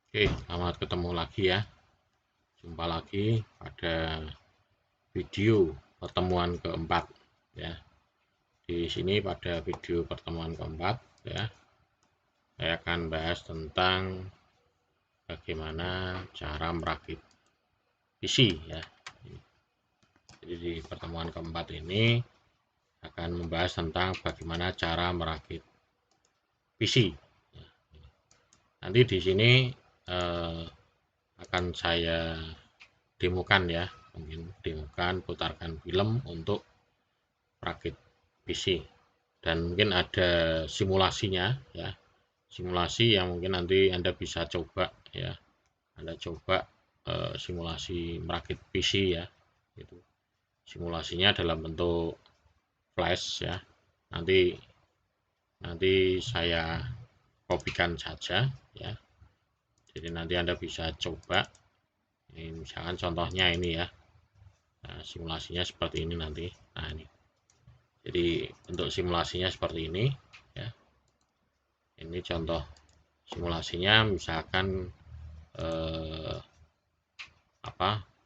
Oke, selamat ketemu lagi ya. Jumpa lagi pada video pertemuan keempat ya. Di sini pada video pertemuan keempat ya, saya akan bahas tentang bagaimana cara merakit PC ya. Jadi di pertemuan keempat ini akan membahas tentang bagaimana cara merakit PC. Ya. Nanti di sini akan saya demokan ya, mungkin demokan, putarkan film untuk rakit PC, dan mungkin ada simulasinya ya, simulasi yang mungkin nanti Anda bisa coba ya, Anda coba simulasi merakit PC ya, itu simulasinya dalam bentuk flash ya. Nanti saya kopikan saja ya, jadi nanti Anda bisa coba. Ini misalkan contohnya ini ya, nah, simulasinya seperti ini nanti. Nah ini, jadi untuk simulasinya seperti ini ya. Ini contoh simulasinya, misalkan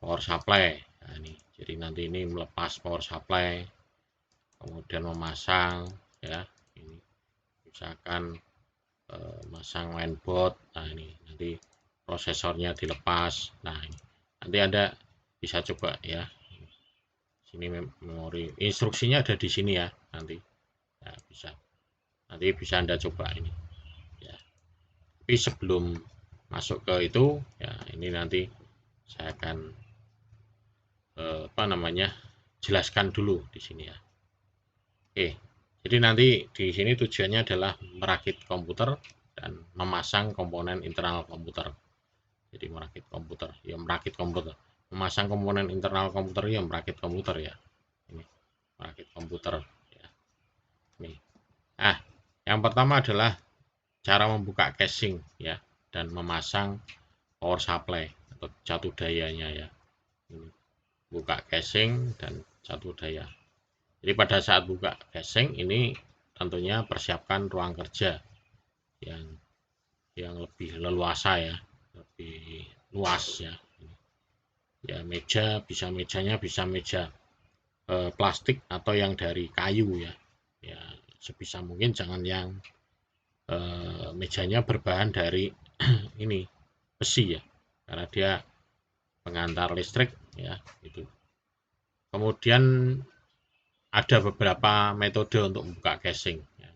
power supply. Nah ini, jadi nanti ini melepas power supply, kemudian memasang ya, ini misalkan masang mainboard. Nah ini nanti prosesornya dilepas. Nah ini nanti Anda bisa coba ya, sini memori instruksinya ada di sini ya, nanti ya bisa Anda coba ini ya. Tapi sebelum masuk ke itu ya, ini nanti saya akan jelaskan dulu di sini ya. Oke, jadi nanti di sini tujuannya adalah merakit komputer dan memasang komponen internal komputer. Jadi merakit komputer ya, merakit komputer, memasang komponen internal komputer ya, merakit komputer ya. Ini merakit komputer ya. Nih. Nah, yang pertama adalah cara membuka casing ya, dan memasang power supply atau catu dayanya ya. Ini, buka casing dan catu daya. Jadi pada saat buka casing ini tentunya persiapkan ruang kerja yang lebih leluasa ya, lebih luas ya. Ya meja, mejanya bisa meja plastik atau yang dari kayu ya. Ya sebisa mungkin jangan yang mejanya berbahan dari ini besi ya, karena dia pengantar listrik ya itu. Kemudian ada beberapa metode untuk membuka casing ya.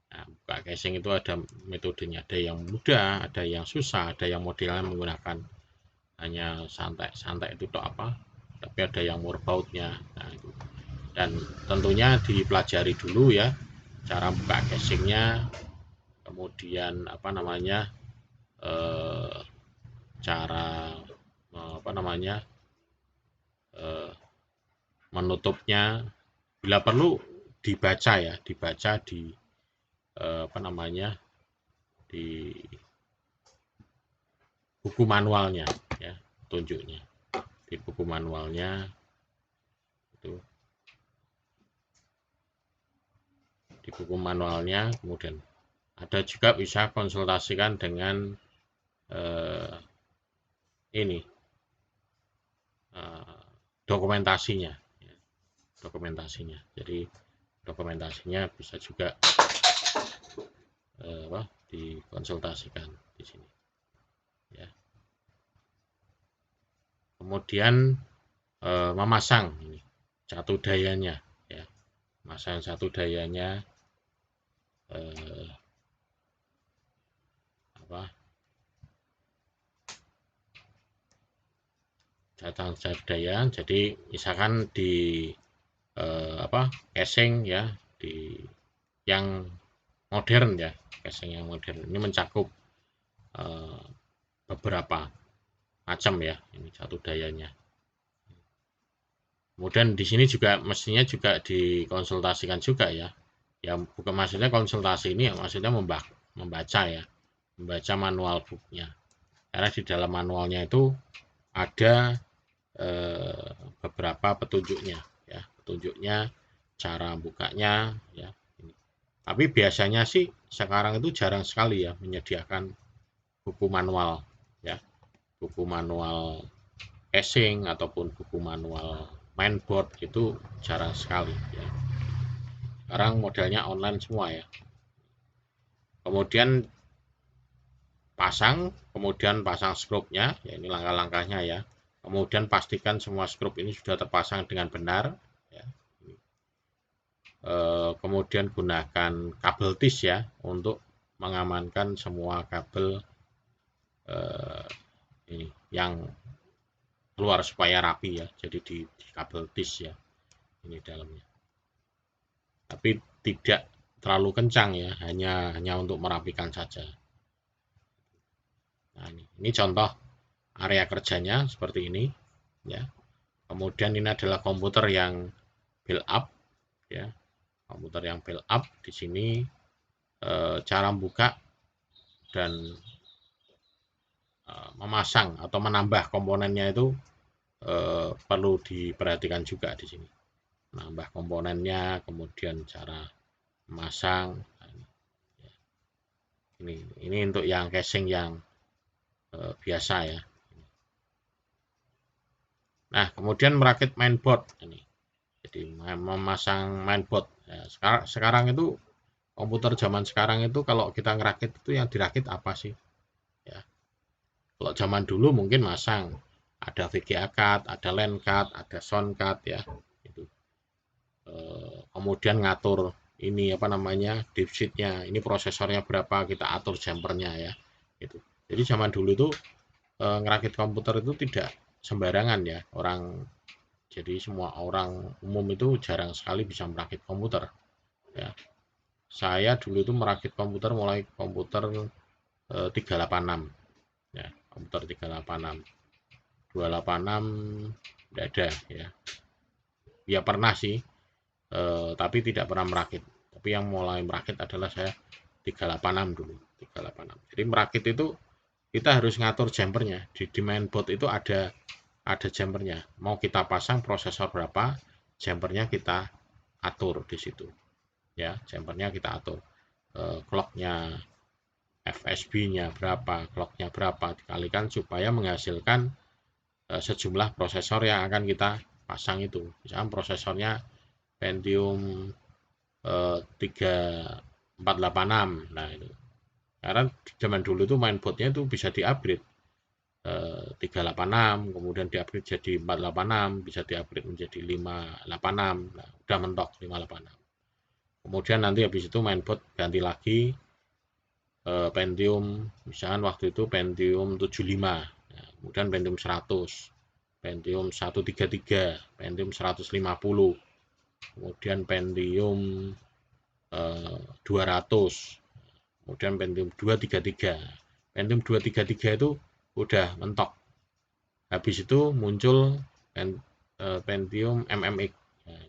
Nah, buka casing itu ada metodenya, ada yang mudah, ada yang susah, ada yang modelnya menggunakan hanya santai itu apa, tapi ada yang murbautnya. Nah, itu. Dan tentunya dipelajari dulu ya cara buka casingnya, kemudian cara menutupnya, bila perlu dibaca ya, dibaca di di buku manualnya ya, tunjuknya di buku manualnya itu, di buku manualnya. Kemudian ada juga bisa konsultasikan dengan ini dokumentasinya ya, dokumentasinya. Jadi dokumentasinya bisa juga dikonsultasikan di sini ya. Kemudian memasang ini catu dayanya ya, memasang catu dayanya catu daya. Jadi misalkan di casing ya, di yang modern ya, casing yang modern ini mencakup beberapa macam ya, ini catu dayanya. Kemudian di sini juga mestinya juga dikonsultasikan juga ya. Ya bukan maksudnya konsultasi ini ya, maksudnya membaca ya, membaca manual booknya. Karena di dalam manualnya itu ada beberapa petunjuknya ya, petunjuknya cara bukanya ya. Tapi biasanya sih sekarang itu jarang sekali ya menyediakan buku manual ya, buku manual casing ataupun buku manual mainboard itu jarang sekali ya. Sekarang modelnya online semua ya. Kemudian kemudian pasang skrupnya, ya ini langkah-langkahnya ya. Kemudian pastikan semua skrup ini sudah terpasang dengan benar ya. Kemudian gunakan kabel tis ya untuk mengamankan semua kabel ini yang keluar supaya rapi ya. Jadi di kabel tis ya ini dalamnya. Tapi tidak terlalu kencang ya, hanya untuk merapikan saja. Nah, ini contoh area kerjanya seperti ini ya. Kemudian ini adalah komputer yang build up ya. Komputer yang build up di sini cara buka dan memasang atau menambah komponennya itu perlu diperhatikan juga di sini. Menambah komponennya, kemudian cara memasang. Ini untuk yang casing yang biasa ya. Nah, kemudian merakit mainboard ini. Jadi memasang mainboard. Ya, sekarang itu komputer zaman sekarang itu kalau kita ngerakit itu yang dirakit apa sih? Ya. Kalau zaman dulu mungkin masang ada VGA card, ada LAN card, ada sound card ya. Itu. Kemudian ngatur ini apa namanya dipsheet-nya, ini prosesornya berapa, kita atur jumpernya ya. Itu. Jadi zaman dulu itu ngerakit komputer itu tidak sembarangan ya. Jadi semua orang umum itu jarang sekali bisa merakit komputer ya. Saya dulu itu merakit komputer mulai komputer 386 ya, komputer 386 286 tidak ada ya. Ya pernah sih tapi tidak pernah merakit. Tapi yang mulai merakit adalah saya 386 dulu, 386. Jadi merakit itu kita harus ngatur jumpernya. Di mainboard itu ada jumpernya. Mau kita pasang prosesor berapa, jumpernya kita atur di situ. Ya, jumpernya kita atur. Clocknya, FSB-nya berapa, clocknya berapa, dikalikan supaya menghasilkan sejumlah prosesor yang akan kita pasang itu. Misalkan prosesornya Pentium 3486. Nah, itu. Karena zaman dulu itu mainboardnya itu bisa di-upgrade. 386, kemudian di-upgrade jadi 486, bisa di-upgrade menjadi 586. Nah, udah mentok 586. Kemudian nanti habis itu mainboard ganti lagi Pentium, misalkan waktu itu Pentium 75, nah, kemudian Pentium 100, Pentium 133, Pentium 150, kemudian Pentium 200, kemudian Pentium 233. Pentium 233 itu udah mentok. Habis itu muncul Pentium MMX, ya,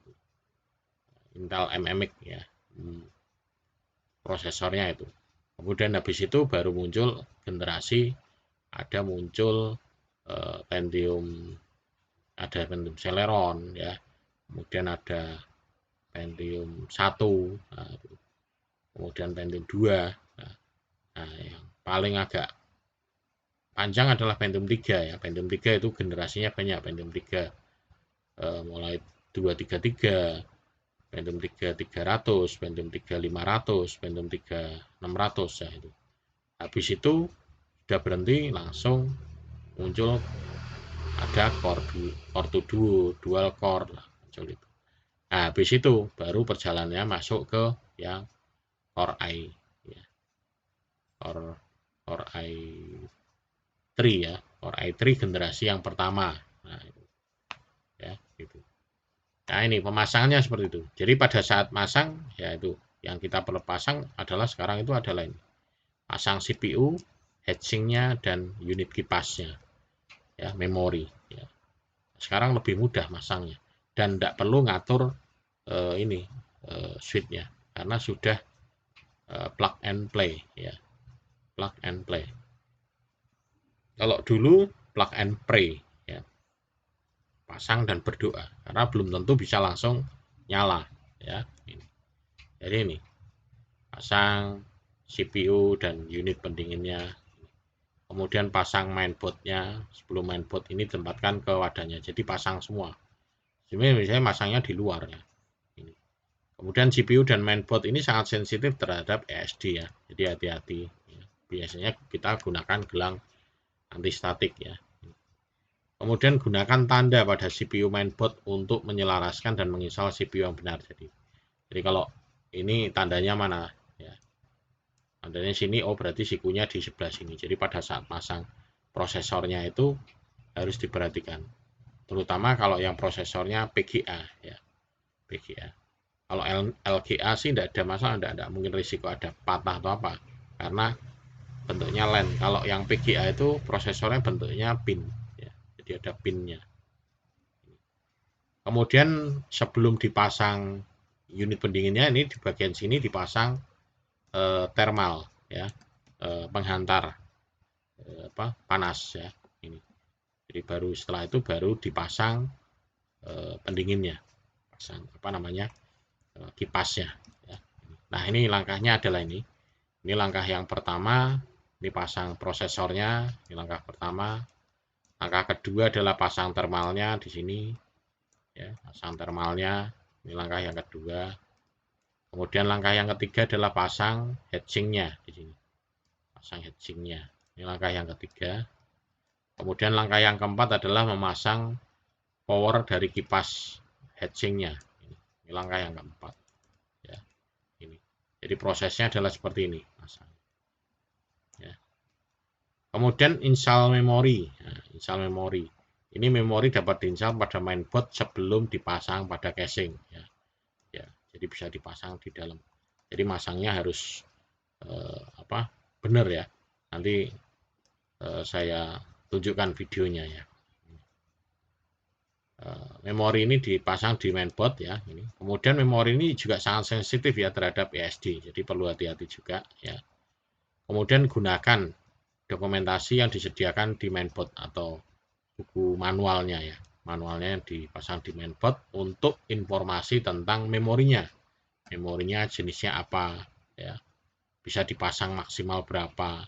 Intel MMX ya, prosesornya itu. Kemudian habis itu baru muncul generasi, muncul Pentium, ada Pentium Celeron ya, kemudian ada Pentium 1, nah, kemudian Pentium 2. Nah, yang paling agak panjang adalah Pentium 3 ya. Pentium 3 itu generasinya banyak, Pentium 3 mulai 233, Pentium 3 300, Pentium 3 500, Pentium 3 600 ya itu. Habis itu sudah berhenti, langsung muncul ada core to dual core lah, muncul itu. Nah, habis itu baru perjalanannya masuk ke yang Core i ya. Core i3 ya, Core i3 generasi yang pertama. Nah, itu. Ya, gitu. Nah, ini pemasangannya seperti itu. Jadi pada saat masang ya itu yang kita perlu pasang adalah sekarang itu adalah ini. Pasang CPU, heatsinknya dan unit kipasnya. Ya, memori ya. Sekarang lebih mudah masangnya dan tidak perlu ngatur switch-nya karena sudah plug and play ya. Plug and play. Kalau dulu plug and pray ya. Pasang dan berdoa karena belum tentu bisa langsung nyala ya. Jadi ini pasang CPU dan unit pendinginnya. kemudian pasang mainboardnya. Sebelum mainboard ini ditempatkan ke wadahnya, jadi pasang semua. Sebenarnya misalnya masangnya di luar ya. Ini. Kemudian CPU dan mainboard ini sangat sensitif terhadap ESD ya, jadi hati-hati. Biasanya kita gunakan gelang anti statik ya. Kemudian gunakan tanda pada CPU mainboard untuk menyelaraskan dan menginstal CPU yang benar. Jadi kalau ini tandanya mana ya? Tandanya sini, oh berarti sikunya di sebelah sini. Jadi pada saat pasang prosesornya itu harus diperhatikan. Terutama kalau yang prosesornya PGA ya, PGA. Kalau LGA sih tidak ada masalah, tidak mungkin risiko ada patah atau apa, karena bentuknya LAN. Kalau yang PGA itu prosesornya bentuknya pin ya, jadi ada pinnya. Kemudian sebelum dipasang unit pendinginnya, ini di bagian sini dipasang thermal ya, penghantar panas ya ini. Jadi baru setelah itu baru dipasang pendinginnya, pasang kipasnya ya. Nah ini langkahnya adalah ini langkah yang pertama, ini pasang prosesornya, ini langkah pertama. Langkah kedua adalah pasang thermalnya di sini ya, pasang thermalnya, ini langkah yang kedua. Kemudian langkah yang ketiga adalah pasang heatsinknya di sini, pasang heatsinknya, ini langkah yang ketiga. Kemudian langkah yang keempat adalah memasang power dari kipas heatsinknya, ini langkah yang keempat ya. Ini jadi prosesnya adalah seperti ini, pasang ya. Kemudian install memori. Nah, install memori, ini memori dapat diinstal pada mainboard sebelum dipasang pada casing ya. Jadi bisa dipasang di dalam. Jadi masangnya harus benar ya. Nanti saya tunjukkan videonya ya. Memori ini dipasang di mainboard ya. Ini. Kemudian memori ini juga sangat sensitif ya terhadap ESD. Jadi perlu hati-hati juga ya. Kemudian gunakan dokumentasi yang disediakan di mainboard atau buku manualnya ya. Manualnya yang dipasang di mainboard untuk informasi tentang memorinya. Memorinya jenisnya apa ya. Bisa dipasang maksimal berapa.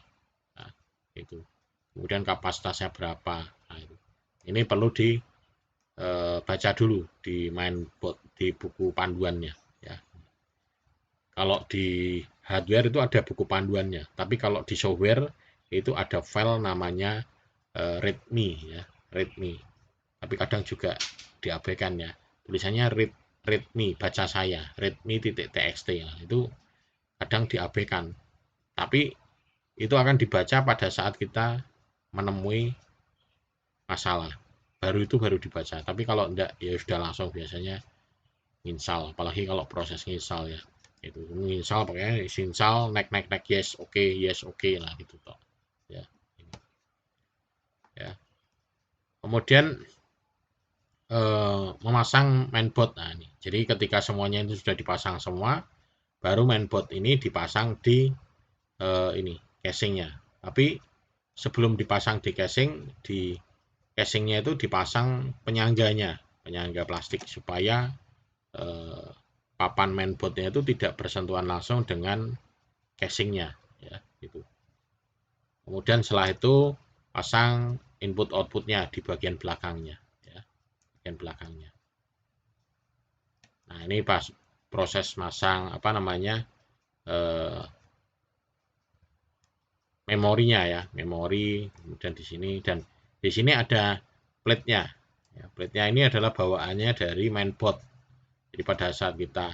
Nah, itu. Kemudian kapasitasnya berapa. Nah, itu. Ini perlu dibaca dulu di mainboard, di buku panduannya ya. Kalau di hardware itu ada buku panduannya, tapi kalau di software itu ada file namanya readme ya, readme. Tapi kadang juga diabaikan ya, tulisannya readme, baca saya, readme.txt ya, itu kadang diabaikan. Tapi itu akan dibaca pada saat kita menemui masalah, baru dibaca. Tapi kalau enggak ya sudah langsung biasanya install, apalagi kalau proses install ya. Itu install pokoknya install next yes oke lah gitu toh ya. Ya. Kemudian memasang mainboard. Nah ini, jadi ketika semuanya itu sudah dipasang semua, baru mainboard ini dipasang di ini casingnya. Tapi sebelum dipasang di casingnya itu dipasang penyangga plastik supaya papan mainboardnya itu tidak bersentuhan langsung dengan casingnya ya gitu. Kemudian setelah itu pasang input outputnya di bagian belakangnya ya, bagian belakangnya. Nah ini pas proses masang memorinya ya, memori. Kemudian di sini, dan di sini ada plate-nya ya, plate-nya ini adalah bawaannya dari mainboard. Jadi pada saat kita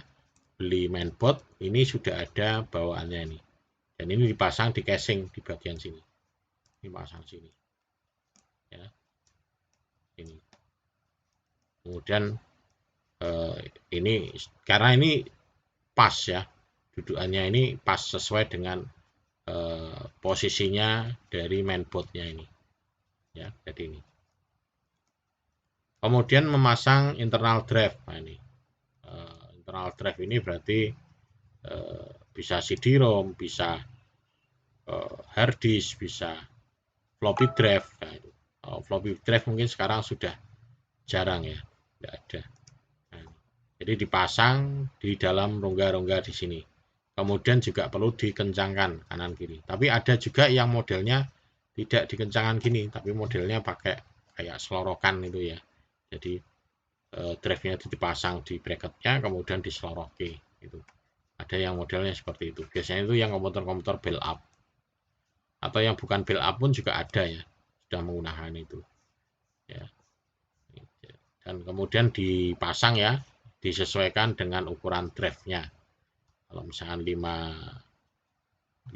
beli mainboard ini sudah ada bawaannya ini, dan ini dipasang di casing di bagian sini, dipasang sini ya, ini. Kemudian ini karena ini pas ya, dudukannya ini pas sesuai dengan posisinya dari mainboardnya ini ya, jadi ini. Kemudian memasang internal drive. Nah ini internal drive ini berarti bisa CD-ROM, bisa hard disk, bisa floppy drive. Nah, itu. Floppy drive mungkin sekarang sudah jarang ya, tidak ada. Nah, jadi dipasang di dalam rongga-rongga di sini. Kemudian juga perlu dikencangkan kanan kiri. Tapi ada juga yang modelnya tidak dikencangkan gini, tapi modelnya pakai kayak selorokan itu ya. Jadi drive-nya dipasang di bracketnya, kemudian diseloroki itu. Ada yang modelnya seperti itu. Biasanya itu yang komputer-komputer build up, atau yang bukan build up pun juga ada ya, sudah menggunakan itu ya. Dan kemudian dipasang ya, disesuaikan dengan ukuran drive-nya. Kalau misalkan 5,25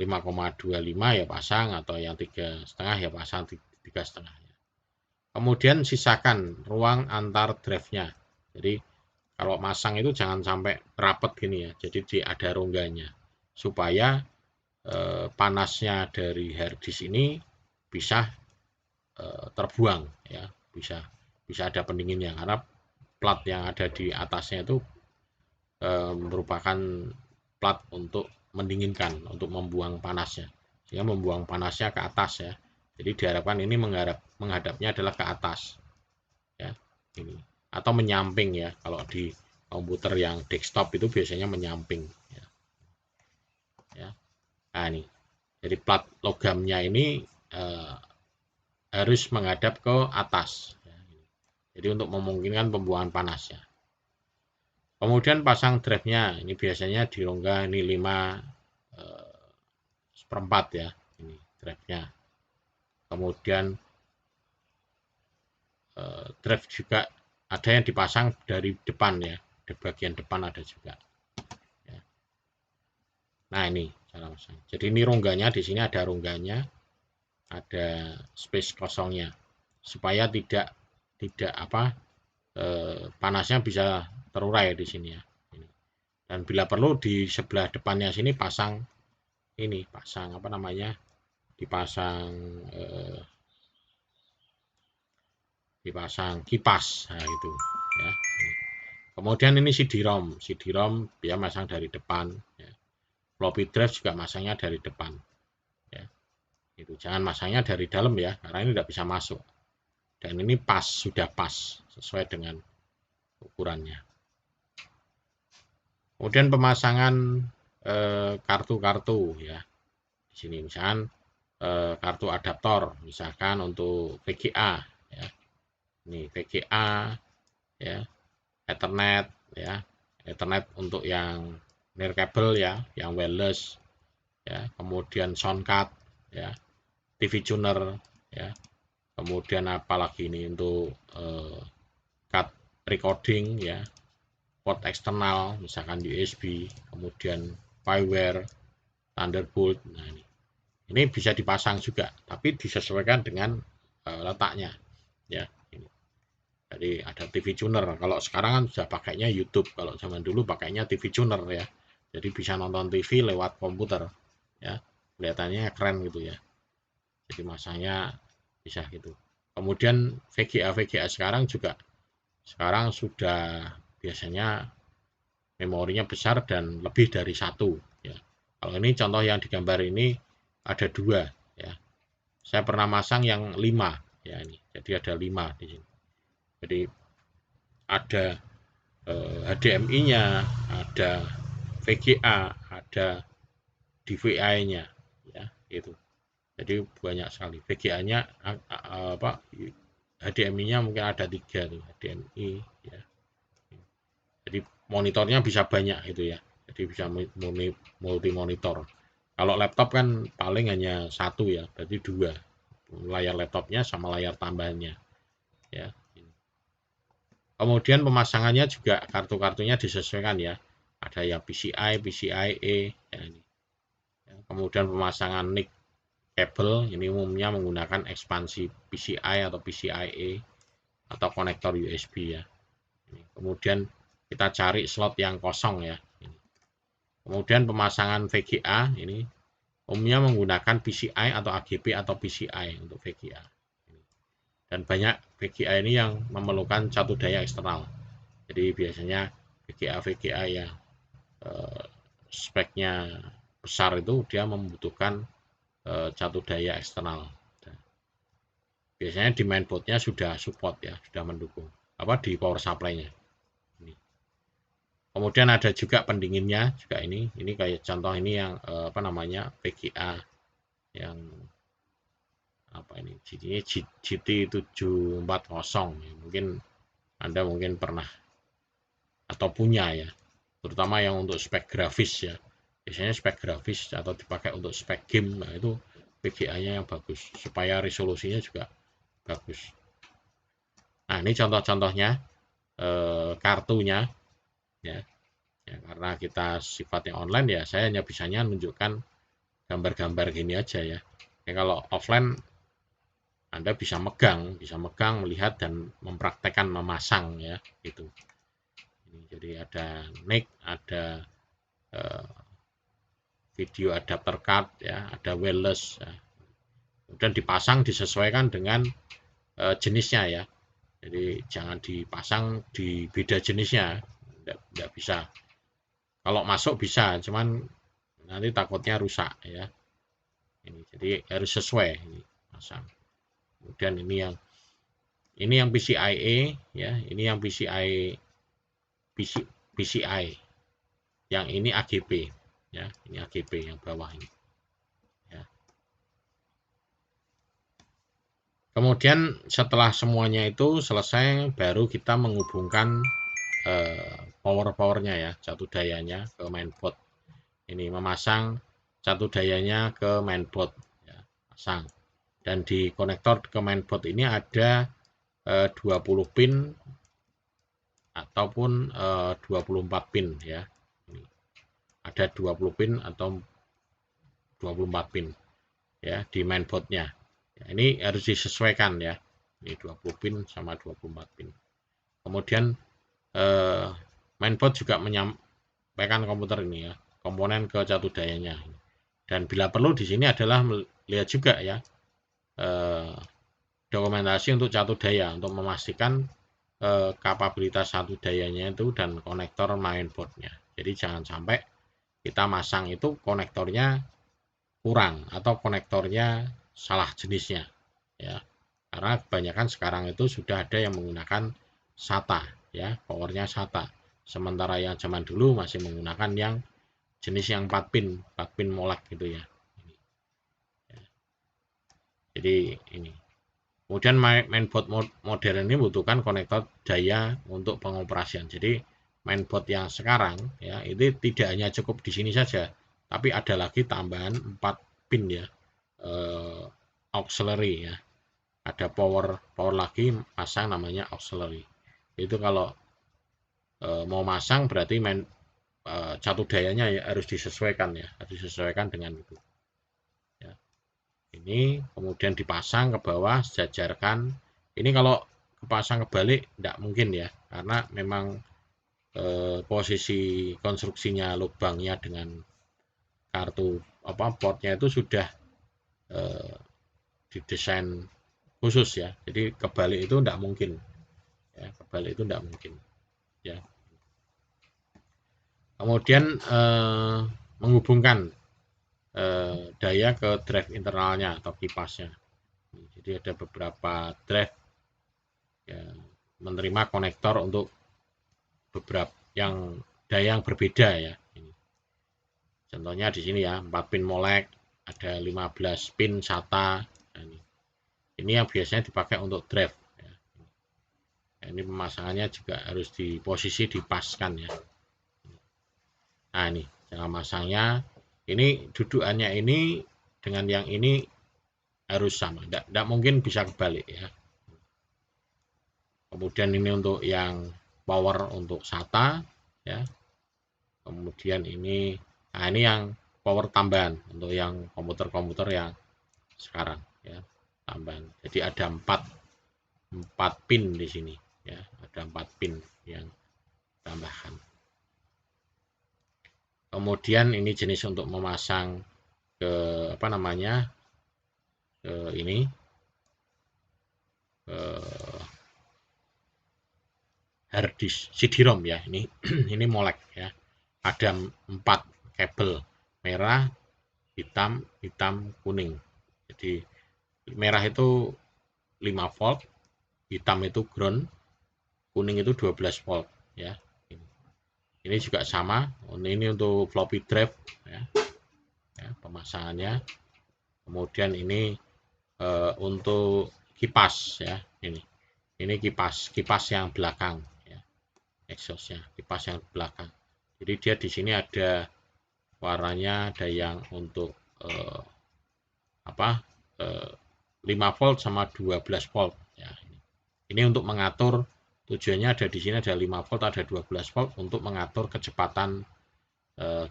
ya pasang, atau yang 3,5 ya pasang 3,5 ya. Kemudian sisakan ruang antar drive-nya. Jadi kalau masang itu jangan sampai rapet gini ya, jadi ada rongganya supaya panasnya dari hard disk ini bisa terbuang ya, bisa ada pendinginnya, karena plat yang ada di atasnya itu merupakan plat untuk mendinginkan, untuk membuang panasnya, sehingga membuang panasnya ke atas ya. Jadi diharapkan ini menghadapnya adalah ke atas ya, ini, atau menyamping ya. Kalau di komputer yang desktop itu biasanya menyamping ya. Nah ini, jadi plat logamnya ini harus menghadap ke atas ya. Jadi untuk memungkinkan pembuangan panasnya. Kemudian pasang drive-nya, ini biasanya di rongga ini 5/4 ya, ini drive-nya. Kemudian drive juga ada yang dipasang dari depan ya, di bagian depan ada juga ya. Nah ini cara pasang. Jadi ini rongganya, di sini ada rongganya, ada space kosongnya, supaya tidak panasnya bisa terurai di sini ya. Dan bila perlu di sebelah depannya sini pasang apa namanya, dipasang kipas, nah itu ya. Kemudian ini CD-ROM dia masang dari depan ya. Floppy drive juga masangnya dari depan ya. Itu jangan masangnya dari dalam ya, karena ini tidak bisa masuk. Dan ini sudah pas sesuai dengan ukurannya. Kemudian pemasangan kartu-kartu ya. Di sini misalkan kartu adaptor, misalkan untuk VGA ya. Ini VGA ya, Ethernet ya. Ethernet untuk yang nirkabel ya, yang wireless ya. Kemudian sound card ya, TV tuner ya. Kemudian apalagi ini untuk card recording ya, port eksternal misalkan USB, kemudian firewire, Thunderbolt. Nah ini bisa dipasang juga, tapi disesuaikan dengan letaknya ya. Jadi ada TV tuner. Kalau sekarang kan sudah pakainya YouTube, kalau zaman dulu pakainya TV tuner ya. Jadi bisa nonton TV lewat komputer ya, kelihatannya keren gitu ya. Jadi masanya bisa gitu. Kemudian VGA sekarang sudah biasanya memorinya besar dan lebih dari satu ya. Kalau ini contoh yang digambar ini ada 2 ya. Saya pernah masang yang 5 ya ini. Jadi ada 5 di sini. Jadi ada HDMI-nya, ada VGA, ada DVI-nya ya, itu. Jadi banyak sekali. VGA-nya HDMI-nya mungkin ada 3 tuh, HDMI ya. Jadi monitornya bisa banyak itu ya. Jadi bisa multi monitor. Kalau laptop kan paling hanya 1 ya, berarti 2. Layar laptopnya sama layar tambahannya ya. Kemudian pemasangannya juga kartu-kartunya disesuaikan ya. Ada yang PCI, PCIe ya ini. Kemudian pemasangan NIC kabel ini umumnya menggunakan ekspansi PCI atau PCIe atau konektor USB ya. Kemudian kita cari slot yang kosong ya. Kemudian pemasangan VGA ini umumnya menggunakan PCI atau AGB atau PCI untuk VGA. Dan banyak VGA ini yang memerlukan satu daya eksternal. Jadi biasanya VGA yang speknya besar itu dia membutuhkan satu daya eksternal. Biasanya di mainboardnya sudah support ya, sudah mendukung di power supply-nya. Kemudian ada juga pendinginnya juga ini kayak contoh ini yang VGA yang Ini GT740 ya. Anda mungkin pernah atau punya ya, terutama yang untuk spek grafis ya. Biasanya spek grafis atau dipakai untuk spek game, nah itu VGA-nya yang bagus supaya resolusinya juga bagus. Nah, ini contoh-contohnya kartunya ya. Ya, karena kita sifatnya online ya, saya hanya bisanya menunjukkan gambar-gambar gini aja ya. Kalau offline Anda bisa megang, melihat dan mempraktekkan memasang ya, gitu. Jadi ada mic, ada video adapter card ya, ada wireless ya. Kemudian dipasang disesuaikan dengan jenisnya ya. Jadi jangan dipasang di beda jenisnya, tidak bisa. Kalau masuk bisa, cuman nanti takutnya rusak ya. Jadi harus sesuai ini pasang. Kemudian ini yang PCIe ya, ini yang PCI, yang ini AGB ya, ini AGB yang bawah ini ya. Kemudian setelah semuanya itu selesai, baru kita menghubungkan powernya ya, satu dayanya ke mainboard. Ini memasang satu dayanya ke mainboard ya, pasang. Dan di konektor ke mainboard ini ada 20 pin ataupun 24 pin ya. Ada 20 pin atau 24 pin ya di mainboardnya. Ya, ini harus disesuaikan ya. Ini 20 pin sama 24 pin. Kemudian mainboard juga menyampaikan komputer ini ya, komponen ke catu dayanya. Dan bila perlu di sini adalah melihat juga ya dokumentasi untuk catu daya untuk memastikan kapabilitas satu dayanya itu dan konektor mainboardnya. Jadi jangan sampai kita masang itu konektornya kurang atau konektornya salah jenisnya ya. Karena kebanyakan sekarang itu sudah ada yang menggunakan SATA ya, powernya SATA. Sementara yang zaman dulu masih menggunakan yang jenis yang 4 pin molek gitu ya. Jadi ini. Kemudian mainboard modern ini membutuhkan konektor daya untuk pengoperasian. Jadi mainboard yang sekarang ya itu tidak hanya cukup di sini saja, tapi ada lagi tambahan 4 pin ya, auxiliary ya. Ada power lagi pasang namanya auxiliary. Itu kalau mau masang berarti catu dayanya ya harus disesuaikan ya, harus disesuaikan dengan itu. Ya. Ini kemudian dipasang ke bawah, sejajarkan. Ini kalau kepasang kebalik tidak mungkin ya, karena memang posisi konstruksinya lubangnya dengan kartu portnya itu sudah didesain khusus ya. Jadi kebalik itu tidak mungkin. Ya, kebalik itu tidak mungkin. Ya. Kemudian menghubungkan daya ke drive internalnya atau kipasnya. Jadi ada beberapa drive ya, menerima konektor untuk beberapa daya yang berbeda ya. Contohnya di sini ya, 4 pin molek, ada 15 pin SATA. Ini yang biasanya dipakai untuk drive. Ya. Ini pemasangannya juga harus di posisi dipaskan ya. Nah ini cara masangnya. Ini dudukannya ini dengan yang ini harus sama. Tidak mungkin bisa kebalik ya. Kemudian ini untuk yang power untuk SATA ya. Kemudian ini, nah ini yang power tambahan untuk yang komputer-komputer yang sekarang ya, tambahan. Jadi ada 4 pin di sini ya, ada 4 pin yang tambahan. Kemudian ini jenis untuk memasang ke ke ini hard disk CD-ROM ya. Ini ini molek ya. Ada 4 kabel, merah, hitam, kuning. Jadi merah itu 5 volt, hitam itu ground, kuning itu 12 volt ya. Ini juga sama. Ini untuk floppy drive ya. Ya, pemasangannya. Kemudian ini untuk kipas ya, ini kipas yang belakang ya, exhaustnya kipas yang belakang. Jadi dia di sini ada warnanya, ada yang untuk apa 5 volt sama 12 volt ya. Ini untuk mengatur, tujuannya ada di sini ada 5 volt, ada 12 volt untuk mengatur kecepatan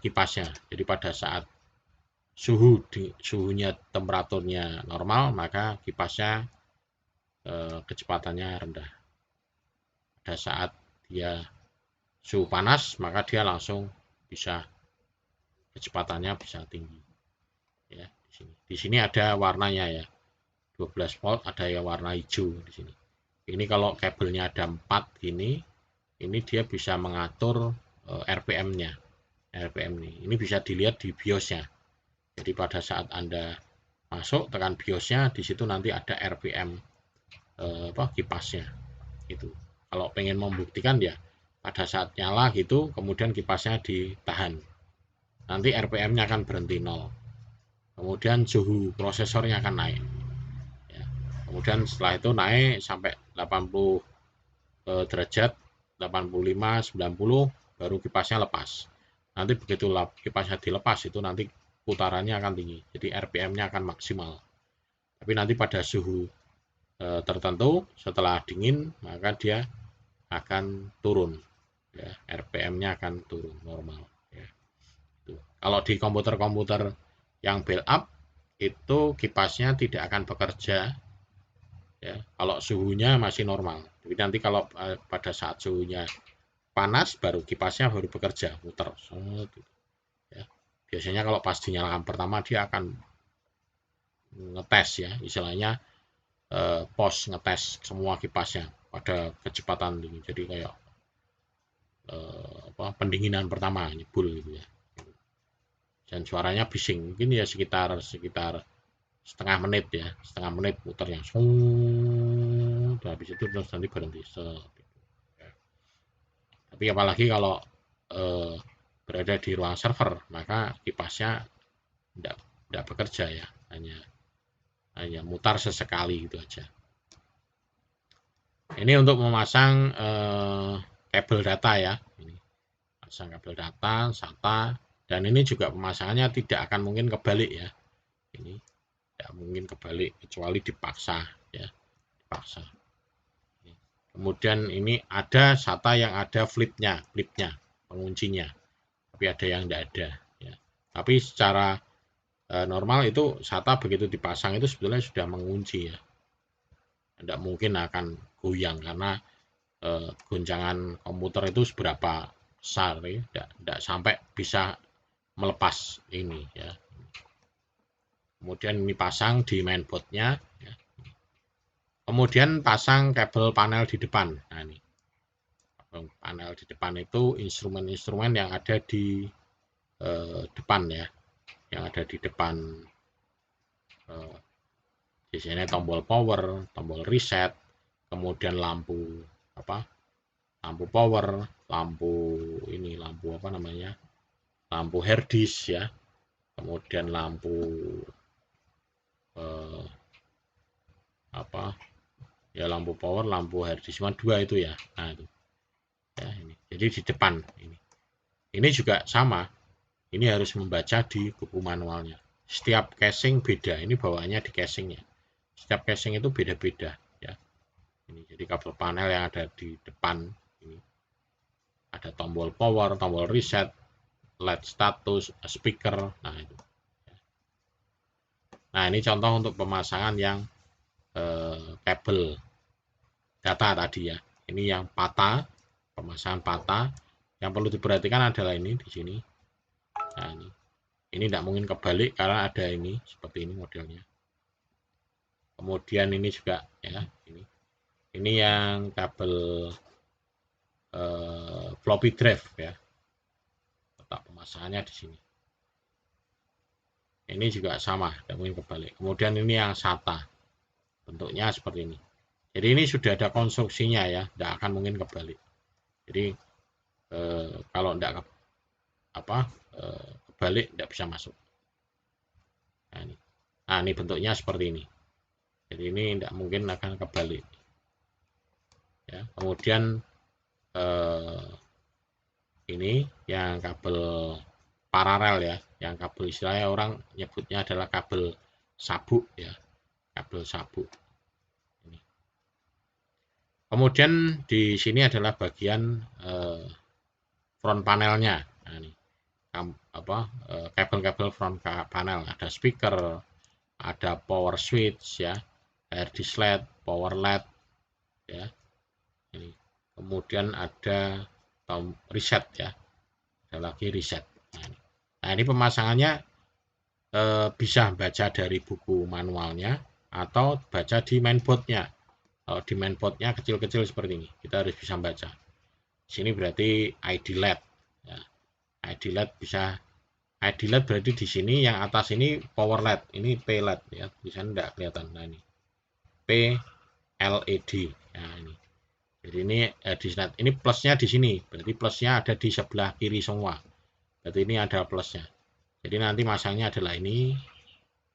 kipasnya. Jadi pada saat suhunya temperaturnya normal, maka kipasnya kecepatannya rendah. Pada saat dia suhu panas, maka dia langsung bisa kecepatannya bisa tinggi. Ya, di sini ada warnanya ya. 12 volt, ada yang warna hijau di sini. Ini kalau kabelnya ada 4 gini, ini dia bisa mengatur RPM-nya. RPM ini bisa dilihat di BIOS-nya. Jadi pada saat Anda masuk tekan BIOS-nya, di situ nanti ada RPM kipasnya. Itu. Kalau pengen membuktikan ya pada saat nyala gitu, kemudian kipasnya ditahan. Nanti RPM-nya akan berhenti 0. Kemudian suhu prosesornya akan naik. Kemudian setelah itu naik sampai 80 derajat, 85, 90, baru kipasnya lepas. Nanti begitu kipasnya dilepas, itu nanti putarannya akan tinggi. Jadi RPM-nya akan maksimal. Tapi nanti pada suhu tertentu, setelah dingin, maka dia akan turun. Ya, RPM-nya akan turun normal. Ya. Kalau di komputer-komputer yang build up, itu kipasnya tidak akan bekerja ya kalau suhunya masih normal. Jadi nanti kalau pada saat suhunya panas, baru kipasnya baru bekerja muter ya. Biasanya kalau pas dinyalakan pertama, dia akan ngetes ya, istilahnya pos, ngetes semua kipasnya pada kecepatan tinggi. Jadi kayak pendinginan pertama nyebul gitu ya, dan suaranya bising, mungkin ya sekitar setengah menit ya, setengah menit muternya, habis itu terus nanti berhenti. Tapi apalagi kalau berada di ruang server, maka kipasnya tidak bekerja ya, hanya mutar sesekali gitu aja. Ini untuk memasang kabel data ya, ini pasang kabel data SATA, dan ini juga pemasangannya tidak akan mungkin kebalik ya, ini tidak mungkin kebalik kecuali dipaksa ya, dipaksa. Kemudian ini ada SATA yang ada flipnya, penguncinya, tapi ada yang tidak ada ya. Tapi secara normal itu SATA begitu dipasang itu sebetulnya sudah mengunci ya, tidak mungkin akan goyang karena goncangan komputer itu seberapa besar ya, tidak sampai bisa melepas ini ya. Kemudian ini pasang di mainboardnya ya. Kemudian pasang kabel panel di depan. Nah ini panel di depan itu instrumen-instrumen yang ada di depan ya, yang ada di depan. Di sini tombol power, tombol reset, kemudian lampu power, lampu apa namanya, lampu harddisk ya, kemudian lampu ya lampu power, lampu harddisk, cuma 2 itu ya. Nah itu ya, ini jadi di depan ini juga sama, ini harus membaca di buku manualnya. Setiap casing beda, ini bawaannya di casingnya, setiap casing itu beda-beda ya. Ini jadi kabel panel yang ada di depan ini ada tombol power, tombol reset, LED status, speaker. Nah itu. Nah ini contoh untuk pemasangan yang kabel data tadi ya. Ini yang patah, pemasangan patah. Yang perlu diperhatikan adalah ini di sini. Nah ini tidak mungkin kebalik karena ada ini seperti ini modelnya. Kemudian ini juga ya, ini yang kabel floppy drive ya. Letak pemasangannya di sini. Ini juga sama, tidak mungkin kebalik. Kemudian ini yang SATA, bentuknya seperti ini. Jadi ini sudah ada konstruksinya ya, tidak akan mungkin kebalik. Jadi kalau tidak kebalik tidak bisa masuk. Nah ini bentuknya seperti ini. Jadi ini tidak mungkin akan kebalik. Ya, kemudian ini yang kabel paralel ya, yang kabel istilahnya orang nyebutnya adalah kabel sabuk ya, kabel sabuk. Ini. Kemudian di sini adalah bagian front panelnya. Nah, ini kabel-kabel front panel, ada speaker, ada power switch ya, air disk LED, power LED ya. Ini. Kemudian ada reset ya, ada lagi reset. Nah ini pemasangannya bisa baca dari buku manualnya atau baca di mainboardnya. Kalau di mainboardnya kecil-kecil seperti ini, kita harus bisa baca. Di sini berarti ID LED. Ya. ID LED bisa, ID LED berarti di sini yang atas ini power LED, ini P LED ya, di sana tidak kelihatan. Nah ini P LED. Nah ini. Jadi ini plusnya di sini, berarti plusnya ada di sebelah kiri semua. Berarti ini ada plusnya. Jadi nanti masangnya adalah ini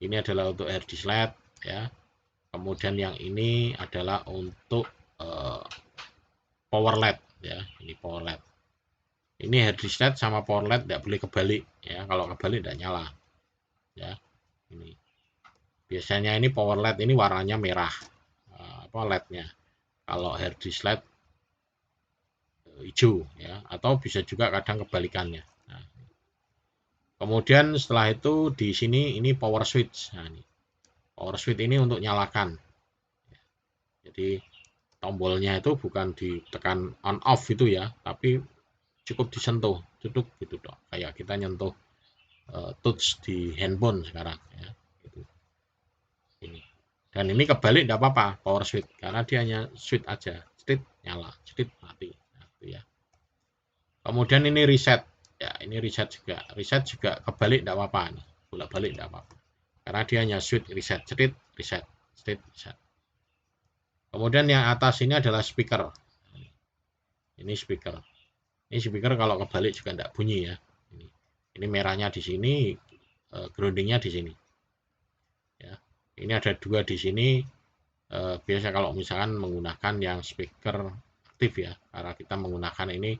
adalah untuk air disk LED ya. Kemudian yang ini adalah untuk power LED ya, ini power LED. Ini air disk LED sama power LED tidak boleh kebalik ya, kalau kebalik tidak nyala. Ya. Ini. Biasanya ini power LED ini warnanya merah. LED-nya. Kalau air disk LED hijau ya, atau bisa juga kadang kebalikannya. Nah, kemudian setelah itu di sini ini power switch. Nah, ini power switch ini untuk nyalakan. Jadi tombolnya itu bukan ditekan on off itu ya, tapi cukup disentuh, duduk gitu dong. Kayak kita nyentuh touch di handphone sekarang ya. Gitu. Ini. Dan ini kebalik tidak apa-apa power switch karena dia hanya switch aja, sedikit nyala, sedikit mati. Nah, itu ya. Kemudian ini reset. Ya, ini reset juga. Reset juga kebalik tidak apa-apa nih. Bolak-balik tidak apa-apa. Karena dia hanya switch reset, sedikit reset, sedikit reset. Kemudian yang atas ini adalah speaker. Ini speaker. Ini speaker kalau kebalik juga tidak bunyi ya. Ini merahnya di sini, groundingnya di sini. Ya. Ini ada dua di sini. Biasa kalau misalkan menggunakan yang speaker aktif ya, karena kita menggunakan ini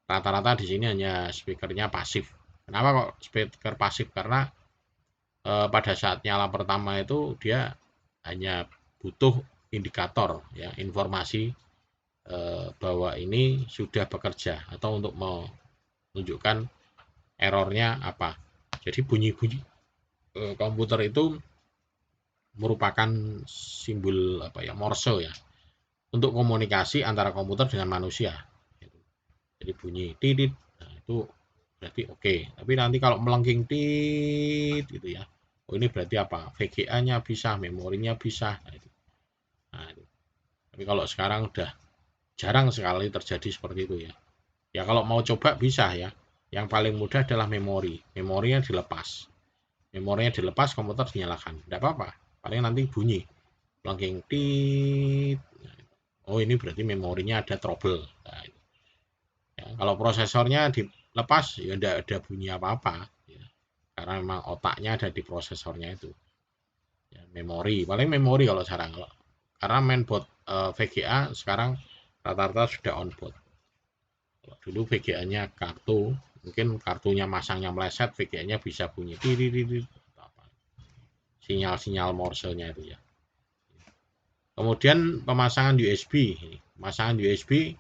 rata-rata di sini hanya speakernya pasif. Kenapa kok speaker pasif? Karena pada saat nyala pertama itu dia hanya butuh indikator ya, informasi bahwa ini sudah bekerja atau untuk menunjukkan errornya apa. Jadi bunyi-bunyi komputer itu merupakan simbol apa ya, Morse ya, untuk komunikasi antara komputer dengan manusia. Jadi bunyi titit, nah itu berarti oke. Tapi nanti kalau melengking tit gitu ya, oh ini berarti apa? VGA-nya bisa, memorinya bisa. Nah, itu. Nah, itu. Tapi kalau sekarang udah jarang sekali terjadi seperti itu ya. Ya kalau mau coba bisa ya. Yang paling mudah adalah memori. Memorinya dilepas. Memorinya dilepas, komputer dinyalakan. Tidak apa-apa. Paling nanti bunyi. Melengking tit. Oh ini berarti memorinya ada trouble. Nah, itu. Ya, kalau prosesornya dilepas ya tidak ada bunyi apa-apa ya. Karena memang otaknya ada di prosesornya itu ya, memori paling memori kalau sekarang, karena mainboard VGA sekarang rata-rata sudah onboard. Kalau dulu VGA-nya kartu, mungkin kartunya masangnya meleset, VGA-nya bisa bunyi sinyal-sinyal Morse-nya itu ya. Kemudian pemasangan USB. Pemasangan USB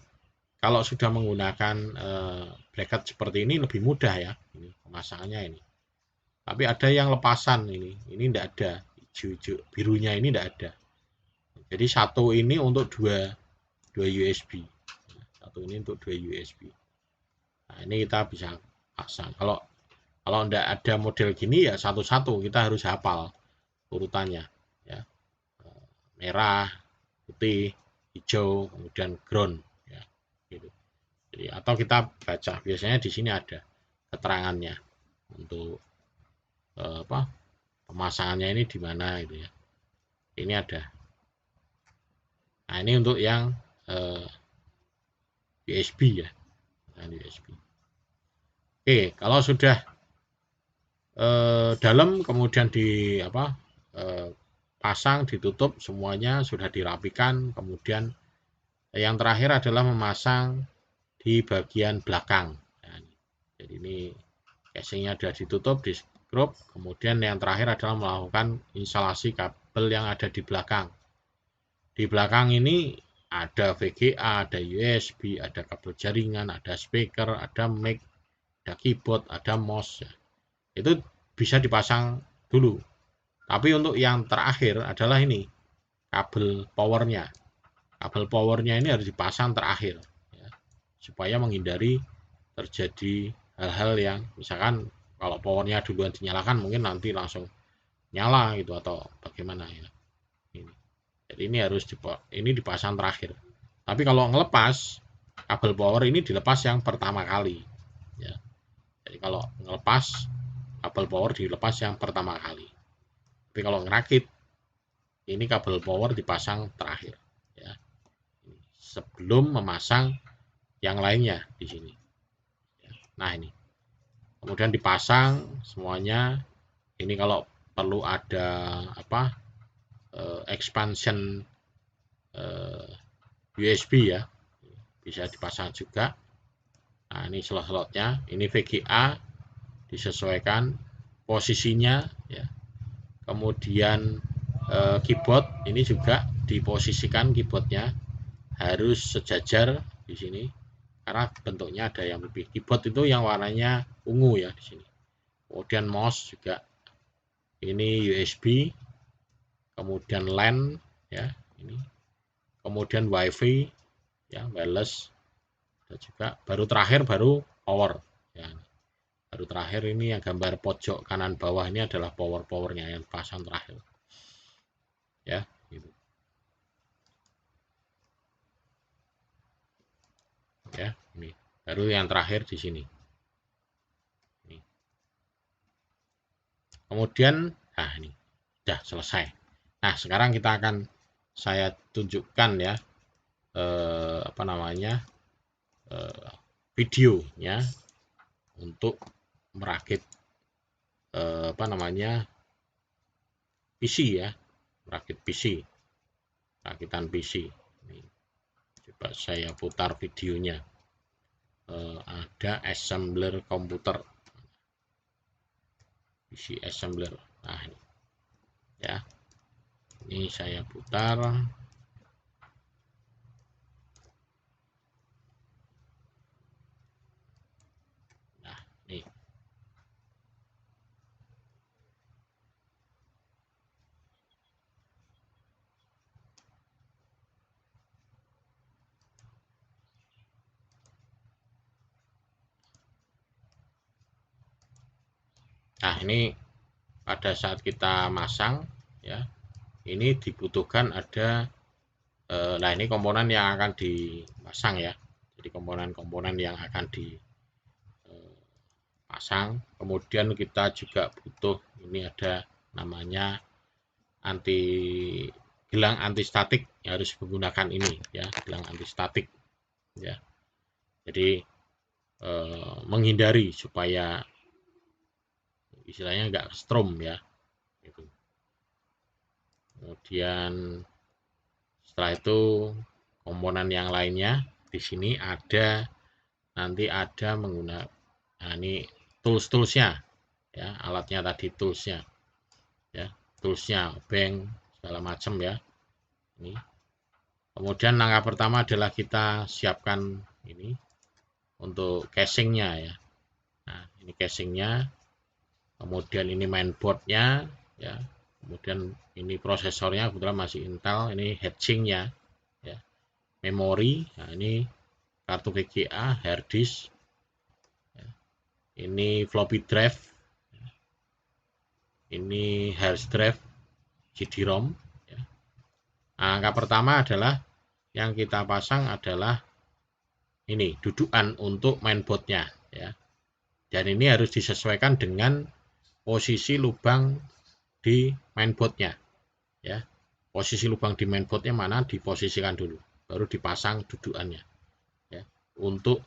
kalau sudah menggunakan bracket seperti ini lebih mudah ya, ini pemasangannya ini. Tapi ada yang lepasan ini tidak ada, hijau-hijau birunya ini tidak ada. Jadi satu ini untuk dua USB, satu ini untuk dua USB. Nah ini kita bisa pasang. Kalau tidak ada model gini ya satu-satu kita harus hafal urutannya ya, merah, putih, hijau, kemudian ground. Gitu. Jadi, atau kita baca, biasanya di sini ada keterangannya untuk pemasangannya ini di mana gitu ya. Ini ada. Nah ini untuk yang USB ya, nah, USB. Oke, kalau sudah dalam kemudian di pasang, ditutup, semuanya sudah dirapikan. Kemudian yang terakhir adalah memasang di bagian belakang. Nah, jadi ini casingnya sudah ditutup, di skrup. Kemudian yang terakhir adalah melakukan instalasi kabel yang ada di belakang. Di belakang ini ada VGA, ada USB, ada kabel jaringan, ada speaker, ada mic, ada keyboard, ada mouse. Itu bisa dipasang dulu. Tapi untuk yang terakhir adalah ini, kabel powernya. Kabel powernya ini harus dipasang terakhir, ya, supaya menghindari terjadi hal-hal yang misalkan kalau powernya duluan dinyalakan mungkin nanti langsung nyala gitu atau bagaimana ya. Jadi ini harus dipasang terakhir. Tapi kalau ngelepas kabel power ini dilepas yang pertama kali, ya. Jadi kalau ngelepas kabel power dilepas yang pertama kali. Tapi kalau ngerakit ini kabel power dipasang terakhir, ya, sebelum memasang yang lainnya di sini. Nah ini, kemudian dipasang semuanya. Ini kalau perlu ada expansion USB ya, bisa dipasang juga. Nah ini slot-slotnya, ini VGA disesuaikan posisinya ya. Kemudian keyboard ini juga diposisikan, keyboardnya harus sejajar di sini karena bentuknya ada yang lebih. Keyboard itu yang warnanya ungu ya di sini. Kemudian mouse juga ini USB, kemudian LAN ya ini, kemudian WiFi ya, wireless, dan juga baru terakhir baru power ya. Baru terakhir ini yang gambar pojok kanan bawah ini adalah powernya yang pasang terakhir ya gitu. Ya ini baru yang terakhir di sini ini. Kemudian nah ini sudah selesai. Nah sekarang kita akan saya tunjukkan ya videonya untuk merakit PC ya, merakit PC, rakitan PC. Ini, coba saya putar videonya. Ada assembler komputer, PC assembler. Nah ini ya, ini saya putar. Nah nih, nah ini pada saat kita masang ya, ini dibutuhkan ada nah ini komponen yang akan dipasang ya. Jadi komponen-komponen yang akan dipasang. Kemudian kita juga butuh, ini ada namanya gelang anti statik, harus menggunakan ini ya, gelang anti statik ya. Jadi menghindari supaya istilahnya nggak strom ya gitu. Kemudian setelah itu komponen yang lainnya di sini ada, nanti ada menggunakan, nah ini toolsnya ya, alatnya tadi toolsnya ya, toolsnya bank segala macam ya ini. Kemudian langkah pertama adalah kita siapkan ini untuk casingnya ya. Nah ini casingnya, kemudian ini mainboardnya ya, kemudian ini prosesornya kebetulan masih Intel, ini heatsinknya ya, memori, nah ini kartu VGA, hard disk ya. Ini floppy drive, ini hard drive, CD-ROM ya. Nah, angka pertama adalah yang kita pasang adalah ini dudukan untuk mainboardnya ya, dan ini harus disesuaikan dengan posisi lubang di mainboardnya ya. Posisi lubang di mainboardnya mana, diposisikan dulu, baru dipasang dudukannya ya, untuk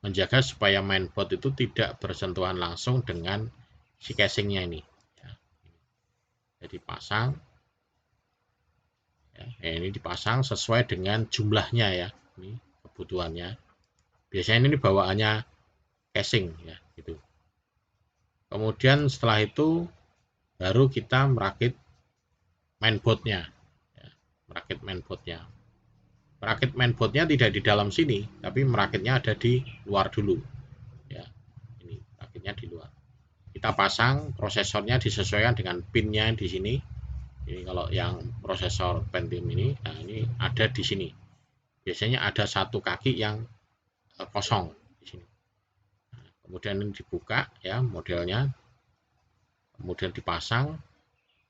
menjaga supaya mainboard itu tidak bersentuhan langsung dengan si casingnya ini ya. Jadi pasang ya, ini dipasang sesuai dengan jumlahnya ya, ini kebutuhannya. Biasanya ini bawaannya casing ya gitu. Kemudian setelah itu baru kita merakit mainboardnya ya, merakit mainboardnya tidak di dalam sini, tapi merakitnya ada di luar dulu ya. Ini merakitnya di luar, kita pasang prosesornya disesuaikan dengan pinnya di sini. Ini kalau yang prosesor Pentium ini, nah ini ada di sini. Biasanya ada satu kaki yang kosong di sini. Nah, kemudian ini dibuka ya modelnya, kemudian dipasang.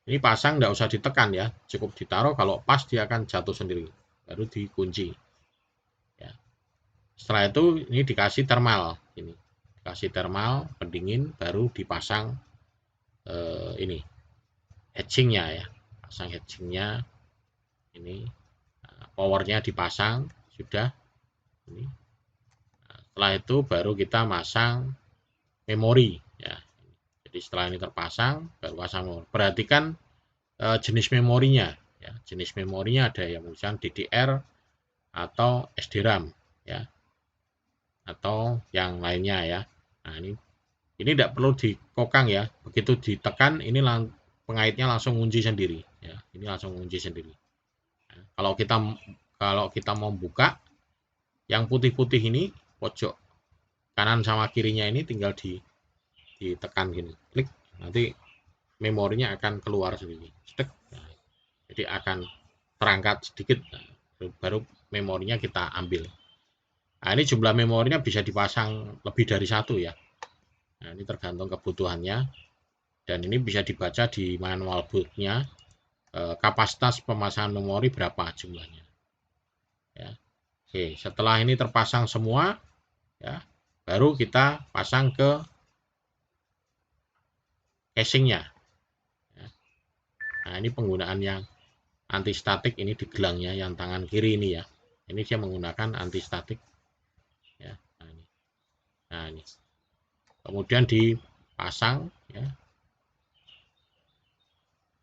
Ini pasang nggak usah ditekan ya, cukup ditaruh, kalau pas dia akan jatuh sendiri. Baru dikunci. Ya. Setelah itu ini dikasih thermal, ini dikasih thermal pendingin, baru dipasang ini hatchingnya ya, pasang hatchingnya ini, powernya dipasang sudah ini. Nah, setelah itu baru kita masang memori ya. Jadi setelah ini terpasang baru pasang memori. Perhatikan jenis memorinya ya. Jenis memorinya ada yang misalnya DDR atau SDRAM ya, atau yang lainnya ya. Nah ini tidak perlu dikokang ya, begitu ditekan ini pengaitnya langsung ngunci sendiri ya, ini langsung ngunci sendiri. Nah, kalau kita mau buka yang putih-putih ini, pojok kanan sama kirinya ini tinggal ditekan gini, klik, nanti memorinya akan keluar sendiri. Nah, jadi akan terangkat sedikit, nah, baru memorinya kita ambil. Nah ini jumlah memorinya bisa dipasang lebih dari satu ya. Nah ini tergantung kebutuhannya, dan ini bisa dibaca di manual bootnya, kapasitas pemasangan memori berapa jumlahnya ya. Oke, setelah ini terpasang semua ya, baru kita pasang ke casingnya ya. Nah ini penggunaan yang anti statik, ini di gelangnya yang tangan kiri ini ya, ini dia menggunakan anti statik ya. Nah ini kemudian dipasang ya.